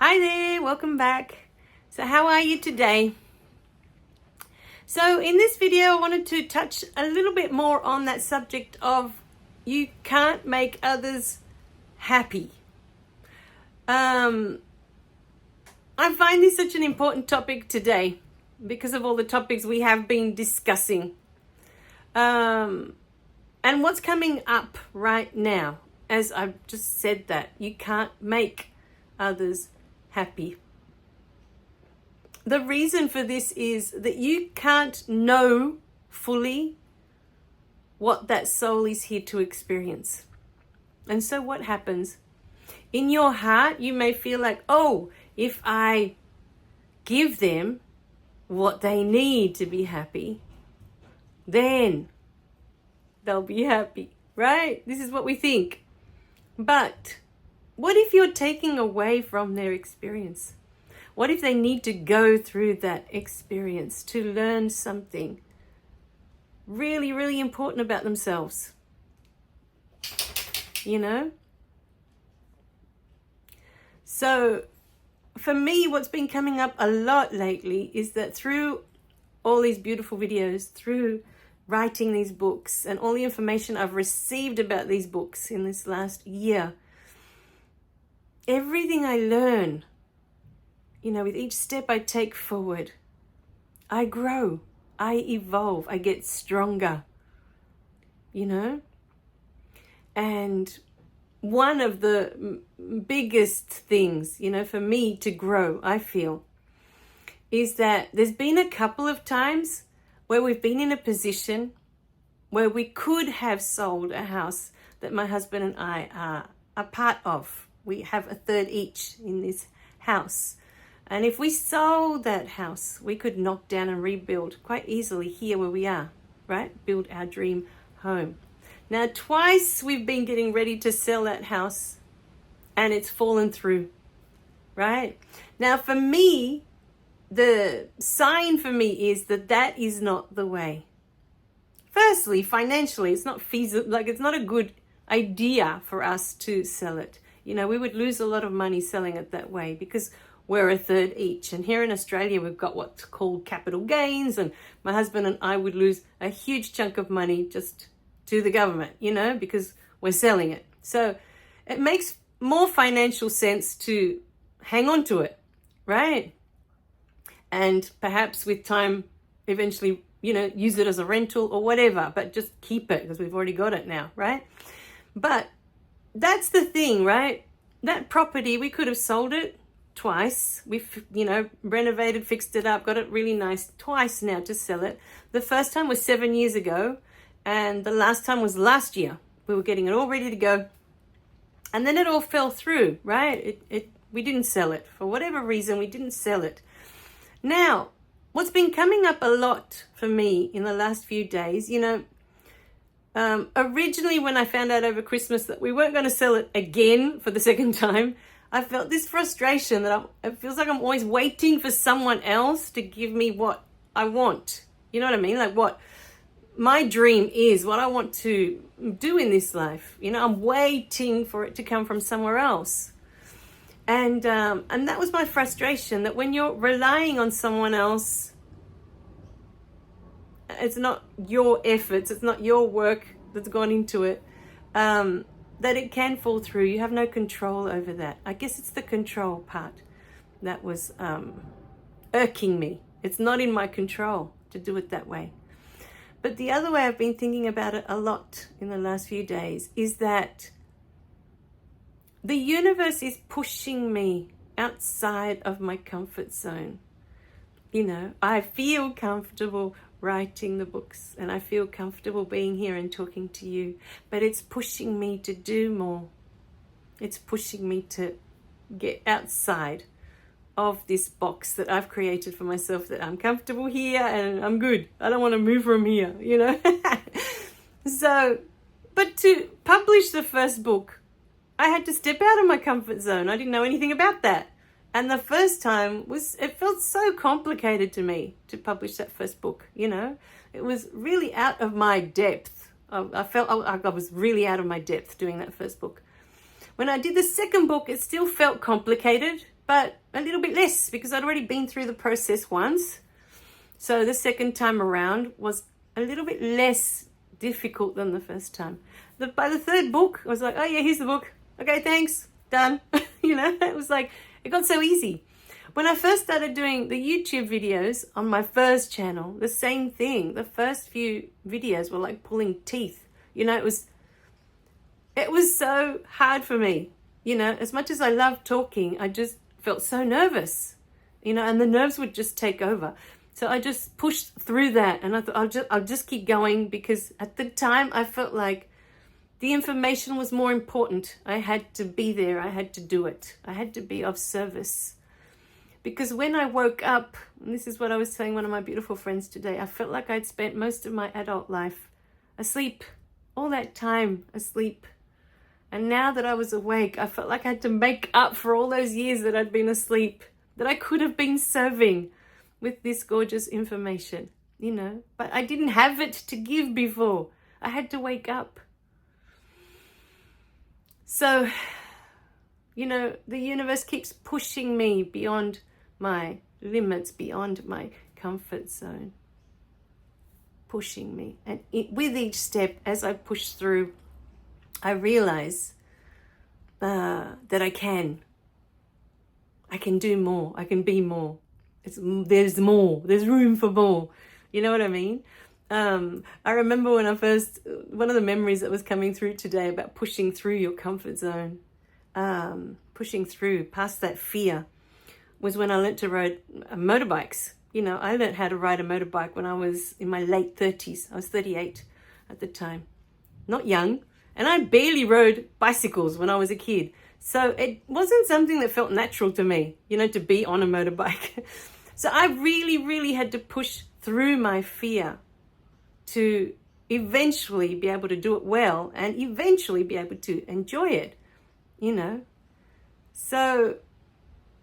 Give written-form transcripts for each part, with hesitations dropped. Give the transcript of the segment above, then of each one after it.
Hi there, welcome back. So how are you today? So in this video, I wanted to touch a little bit more on that subject of you can't make others happy. I find this such an important topic today because of all the topics we have been discussing. And what's coming up right now, as I've just said that, you can't make others happy. The reason for this is that you can't know fully what that soul is here to experience. And so what happens? In your heart, you may feel like, oh, if I give them what they need to be happy, then they'll be happy, right? This is what we think. But what if you're taking away from their experience? What if they need to go through that experience to learn something really, really important about themselves? You know? So for me, what's been coming up a lot lately is that through all these beautiful videos, through writing these books and all the information I've received about these books in this last year, everything I learn, with each step I take forward, I grow, I evolve, I get stronger, And one of the biggest things, for me to grow, I feel, is that there's been a couple of times where we've been in a position where we could have sold a house that my husband and I are a part of. We have a third each in this house. And if we sold that house, we could knock down and rebuild quite easily here where we are, right? Build our dream home. Now, twice we've been getting ready to sell that house and it's fallen through, right? Now, for me, the sign for me is that is not the way. Firstly, financially, it's not feasible, it's not a good idea for us to sell it. We would lose a lot of money selling it that way because we're a third each. And here in Australia, we've got what's called capital gains. And my husband and I would lose a huge chunk of money just to the government, because we're selling it. So it makes more financial sense to hang on to it, right? And perhaps with time, eventually, use it as a rental or whatever, but just keep it because we've already got it now, right? But that's the thing, right? That property, we could have sold it twice. We've, renovated, fixed it up, got it really nice twice now to sell it. The first time was 7 years ago, and the last time was last year. We were getting it all ready to go. And then it all fell through, right? We didn't sell it. For whatever reason, we didn't sell it. Now, what's been coming up a lot for me in the last few days, originally when I found out over Christmas that we weren't going to sell it again for the second time, I felt this frustration that it feels like I'm always waiting for someone else to give me what I want. You know what I mean? Like what my dream is, what I want to do in this life. I'm waiting for it to come from somewhere else. And that was my frustration, that when you're relying on someone else, it's not your efforts, it's not your work that's gone into it, that it can fall through. You have no control over that. I guess it's the control part that was irking me. It's not in my control to do it that way. But the other way I've been thinking about it a lot in the last few days is that the universe is pushing me outside of my comfort zone. I feel comfortable writing the books and I feel comfortable being here and talking to you, but it's pushing me to do more. It's pushing me to get outside of this box that I've created for myself, that I'm comfortable here and I'm good. I don't want to move from here, So, but to publish the first book, I had to step out of my comfort zone. I didn't know anything about that. And the first time it felt so complicated to me to publish that first book, It was really out of my depth. I felt like I was really out of my depth doing that first book. When I did the second book, it still felt complicated, but a little bit less because I'd already been through the process once. So the second time around was a little bit less difficult than the first time. By the third book, I was like, oh yeah, here's the book. Okay, thanks, done. It was like, it got so easy. When I first started doing the YouTube videos on my first channel, the same thing. The first few videos were like pulling teeth. It was so hard for me. As much as I love talking, I just felt so nervous, and the nerves would just take over. So I just pushed through that, and I thought I'll just keep going, because at the time I felt like the information was more important. I had to be there. I had to do it. I had to be of service. Because when I woke up, and this is what I was telling one of my beautiful friends today, I felt like I'd spent most of my adult life asleep, all that time asleep. And now that I was awake, I felt like I had to make up for all those years that I'd been asleep, that I could have been serving with this gorgeous information, But I didn't have it to give before. I had to wake up. So, the universe keeps pushing me beyond my limits, beyond my comfort zone. Pushing me. And with each step, as I push through, I realize that I can do more. I can be more. There's more. There's room for more. You know what I mean? I remember when one of the memories that was coming through today about pushing through your comfort zone, pushing through past that fear, was when I learned to ride motorbikes. I learned how to ride a motorbike when I was in my late 30s. I was 38 at the time. Not young. And I barely rode bicycles when I was a kid. So it wasn't something that felt natural to me, to be on a motorbike. So I really, really had to push through my fear to eventually be able to do it well and eventually be able to enjoy it, So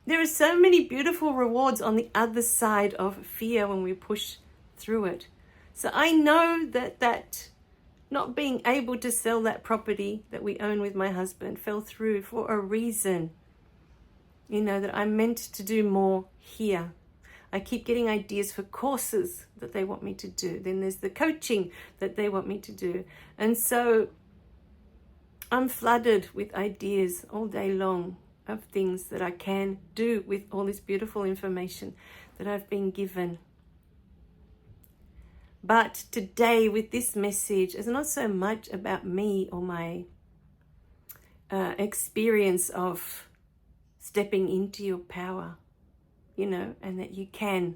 there are so many beautiful rewards on the other side of fear when we push through it. So I know that not being able to sell that property that we own with my husband fell through for a reason. That I'm meant to do more here. I keep getting ideas for courses that they want me to do. Then there's the coaching that they want me to do. And so I'm flooded with ideas all day long of things that I can do with all this beautiful information that I've been given. But today with this message, it's not so much about me or my experience of stepping into your power, and that you can.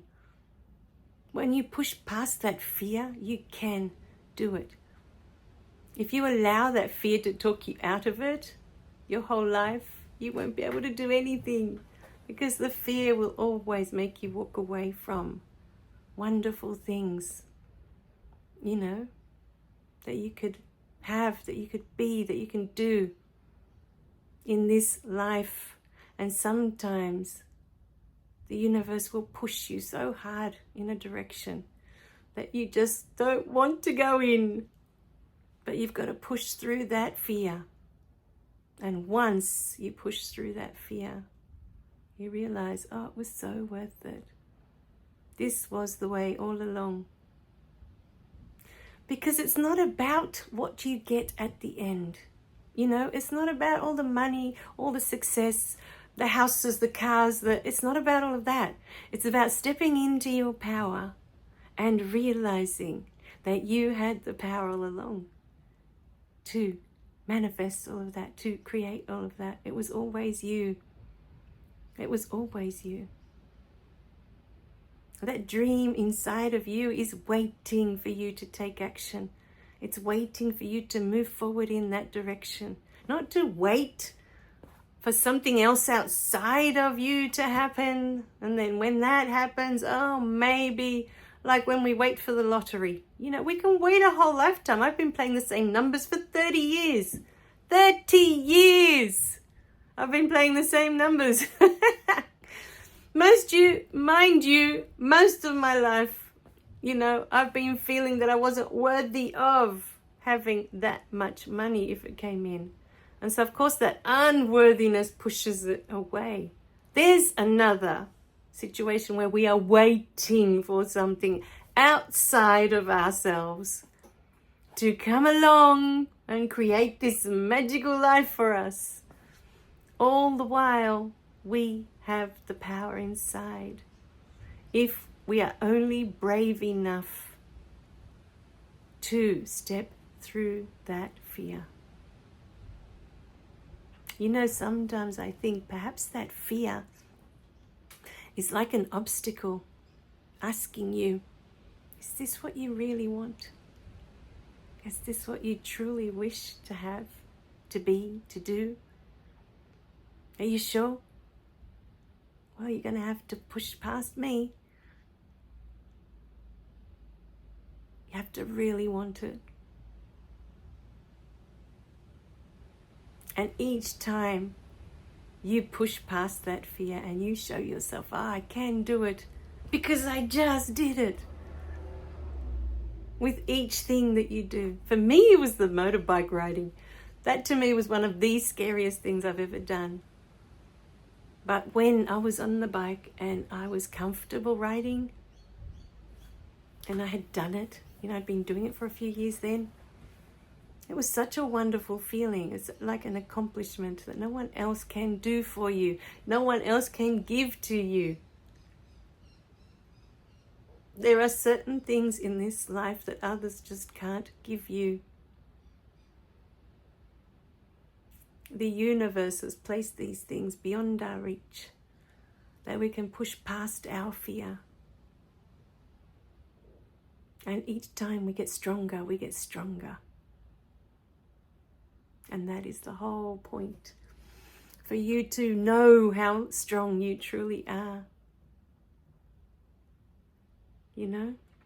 When you push past that fear, you can do it. If you allow that fear to talk you out of it, your whole life, you won't be able to do anything, because the fear will always make you walk away from wonderful things, that you could have, that you could be, that you can do in this life. And sometimes the universe will push you so hard in a direction that you just don't want to go in. But you've got to push through that fear. And once you push through that fear, you realize, oh, it was so worth it. This was the way all along. Because it's not about what you get at the end. It's not about all the money, all the success, the houses, the cars. It's not about all of that. It's about stepping into your power and realizing that you had the power all along to manifest all of that, to create all of that. It was always you. It was always you. That dream inside of you is waiting for you to take action. It's waiting for you to move forward in that direction. Not to wait for something else outside of you to happen. And then when that happens, maybe, like when we wait for the lottery. We can wait a whole lifetime. I've been playing the same numbers for 30 years. 30 years! I've been playing the same numbers. Mind you, most of my life, I've been feeling that I wasn't worthy of having that much money if it came in. And so, of course, that unworthiness pushes it away. There's another situation where we are waiting for something outside of ourselves to come along and create this magical life for us. All the while, we have the power inside. If we are only brave enough to step through that fear. You know, sometimes I think perhaps that fear is like an obstacle asking you, is this what you really want? Is this what you truly wish to have, to be, to do? Are you sure? Well, you're going to have to push past me. You have to really want it. And each time you push past that fear and you show yourself, I can do it because I just did it. With each thing that you do. For me, it was the motorbike riding. That to me was one of the scariest things I've ever done. But when I was on the bike and I was comfortable riding and I had done it, I'd been doing it for a few years then. It was such a wonderful feeling. It's like an accomplishment that no one else can do for you. No one else can give to you. There are certain things in this life that others just can't give you. The universe has placed these things beyond our reach, that we can push past our fear. And each time we get stronger, we get stronger. And that is the whole point. For you to know how strong you truly are.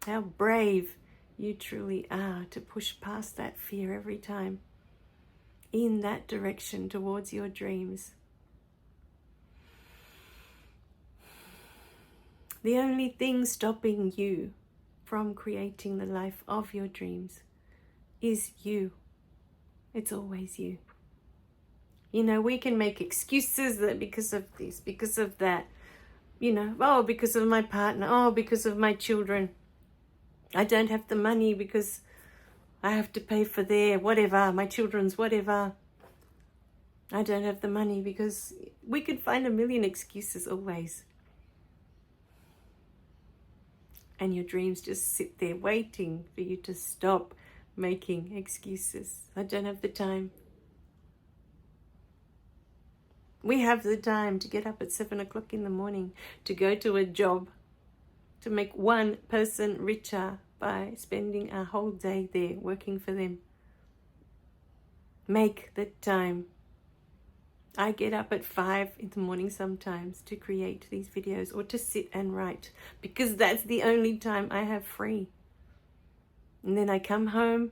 How brave you truly are to push past that fear every time in that direction towards your dreams. The only thing stopping you from creating the life of your dreams is you. It's always you. We can make excuses that because of this, because of that, because of my partner, because of my children. I don't have the money because I have to pay for their whatever, my children's whatever. I don't have the money because we could find a million excuses always. And your dreams just sit there waiting for you to stop making excuses. I don't have the time. We have the time to get up at 7 o'clock in the morning, to go to a job, to make one person richer by spending a whole day there working for them. Make the time. I get up at 5 in the morning sometimes to create these videos or to sit and write because that's the only time I have free. And then I come home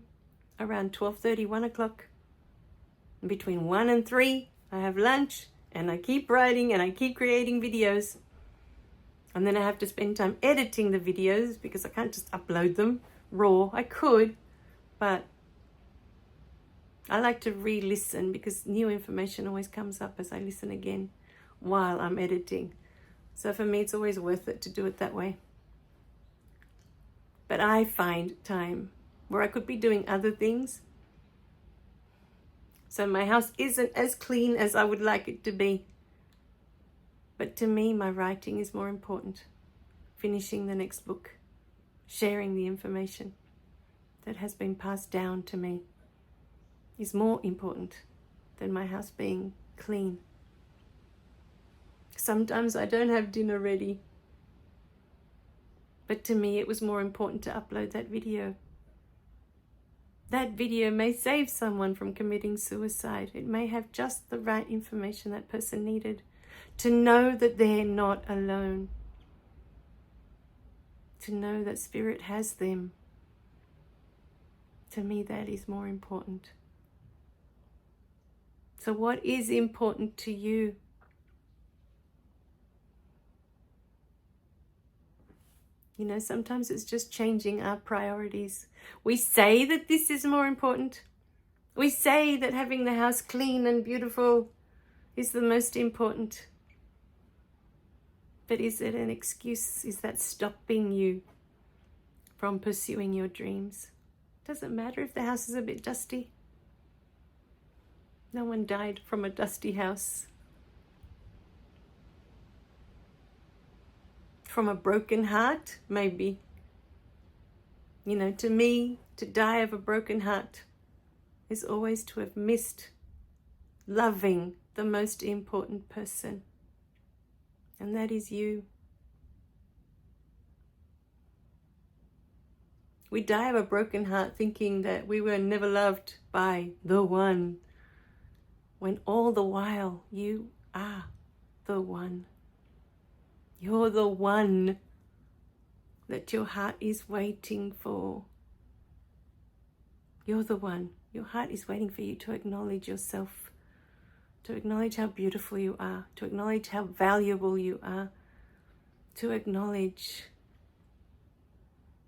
around 12:30, 1 o'clock. And between 1 and 3, I have lunch and I keep writing and I keep creating videos. And then I have to spend time editing the videos because I can't just upload them raw. I could, but I like to re-listen because new information always comes up as I listen again while I'm editing. So for me, it's always worth it to do it that way. But I find time where I could be doing other things. So my house isn't as clean as I would like it to be. But to me, my writing is more important. Finishing the next book, sharing the information that has been passed down to me is more important than my house being clean. Sometimes I don't have dinner ready. But to me, it was more important to upload that video. That video may save someone from committing suicide. It may have just the right information that person needed to know that they're not alone. To know that Spirit has them. To me, that is more important. So what is important to you? Sometimes it's just changing our priorities. We say that this is more important. We say that having the house clean and beautiful is the most important. But is it an excuse? Is that stopping you from pursuing your dreams? Doesn't matter if the house is a bit dusty. No one died from a dusty house. From a broken heart, maybe. You know, to me, to die of a broken heart is always to have missed loving the most important person. And that is you. We die of a broken heart thinking that we were never loved by the one, when all the while you are the one. You're the one that your heart is waiting for. You're the one. Your heart is waiting for you to acknowledge yourself, to acknowledge how beautiful you are, to acknowledge how valuable you are, to acknowledge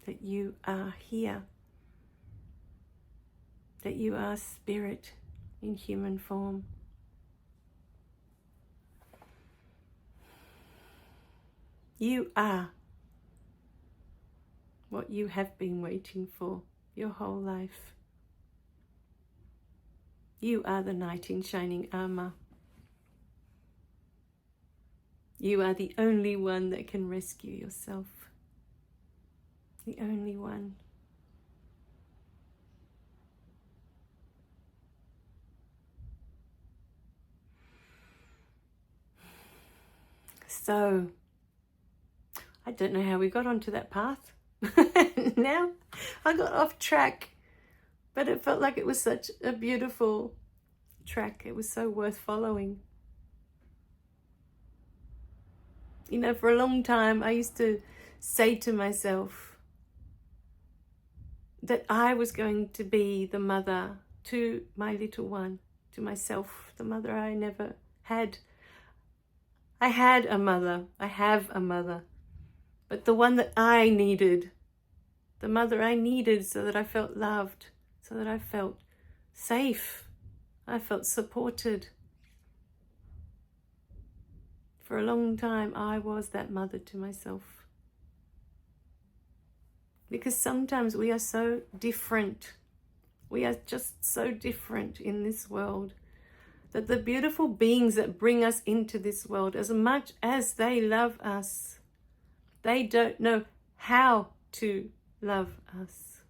that you are here, that you are spirit in human form. You are what you have been waiting for your whole life. You are the knight in shining armor. You are the only one that can rescue yourself. The only one. So, I don't know how we got onto that path. Now, I got off track, but it felt like it was such a beautiful track. It was so worth following. You know, for a long time, I used to say to myself that I was going to be the mother to my little one, to myself, the mother I never had. I had a mother, I have a mother, but the one that I needed, the mother I needed so that I felt loved, so that I felt safe, I felt supported. For a long time, I was that mother to myself. Because sometimes we are so different. We are just so different in this world that the beautiful beings that bring us into this world, as much as they love us, they don't know how to love us.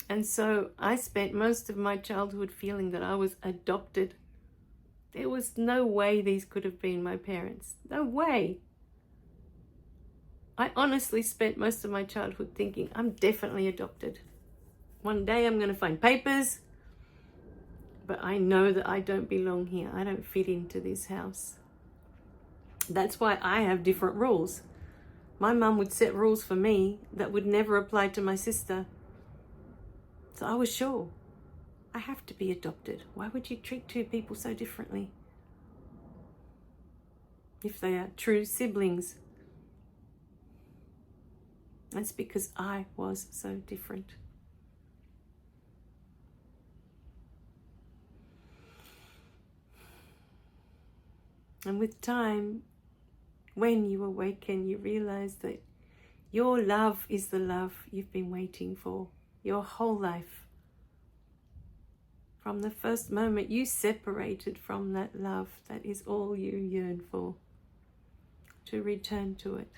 And so I spent most of my childhood feeling that I was adopted. There was no way these could have been my parents. No way. I honestly spent most of my childhood thinking, I'm definitely adopted. One day I'm going to find papers, but I know that I don't belong here. I don't fit into this house. That's why I have different rules. My mum would set rules for me that would never apply to my sister. So I was sure, I have to be adopted. Why would you treat two people so differently if they are true siblings? That's because I was so different. And with time, when you awaken, you realize that your love is the love you've been waiting for your whole life. From the first moment you separated from that love, that is all you yearn for, to return to it.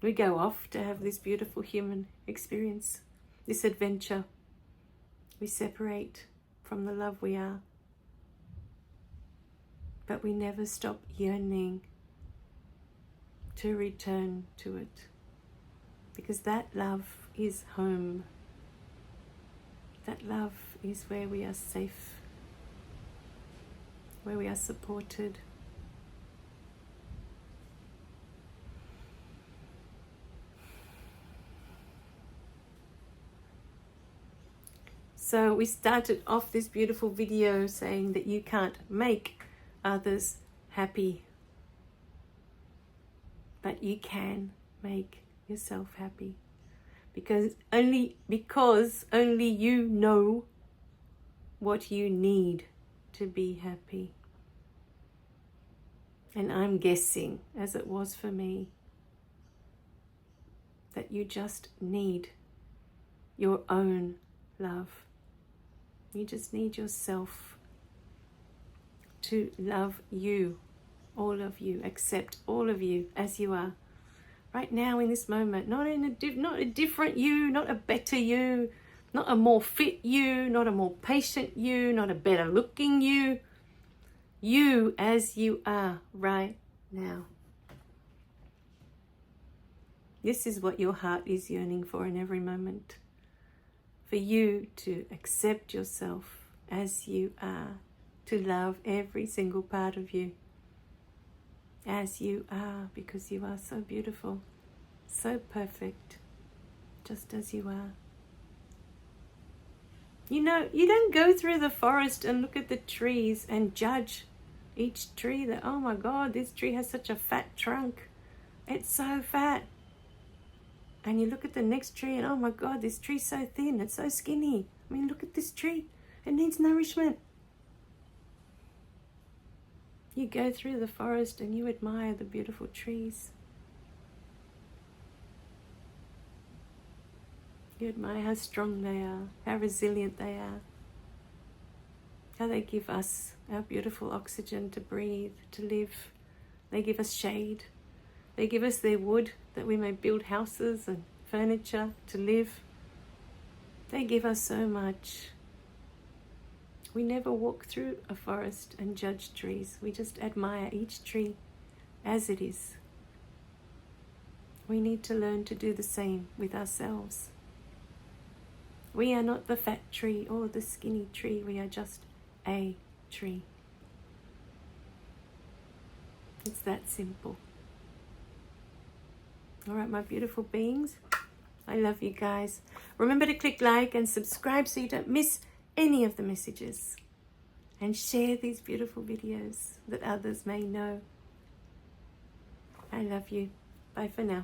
We go off to have this beautiful human experience, this adventure. We separate from the love we are. But we never stop yearning to return to it. Because that love is home. That love is where we are safe, where we are supported. So we started off this beautiful video saying that you can't make others happy, but you can make yourself happy, because only you know what you need to be happy. And I'm guessing, as it was for me, that you just need your own love. You just need yourself to love you, all of you, accept all of you as you are. Right now in this moment, not a different you, not a better you, not a more fit you, not a more patient you, not a better looking you. You as you are right now. This is what your heart is yearning for in every moment. For you to accept yourself as you are, to love every single part of you as you are, because you are so beautiful, so perfect, just as you are. You know, you don't go through the forest and look at the trees and judge each tree that, oh my God, this tree has such a fat trunk. It's so fat. And you look at the next tree and, oh my God, this tree's so thin, it's so skinny. I mean, look at this tree. It needs nourishment. You go through the forest and you admire the beautiful trees. You admire how strong they are, how resilient they are, how they give us our beautiful oxygen to breathe, to live. They give us shade. They give us their wood that we may build houses and furniture to live. They give us so much. We never walk through a forest and judge trees. We just admire each tree as it is. We need to learn to do the same with ourselves. We are not the fat tree or the skinny tree. We are just a tree. It's that simple. All right, my beautiful beings. I love you guys. Remember to click like and subscribe so you don't miss any of the messages. And share these beautiful videos that others may know. I love you. Bye for now.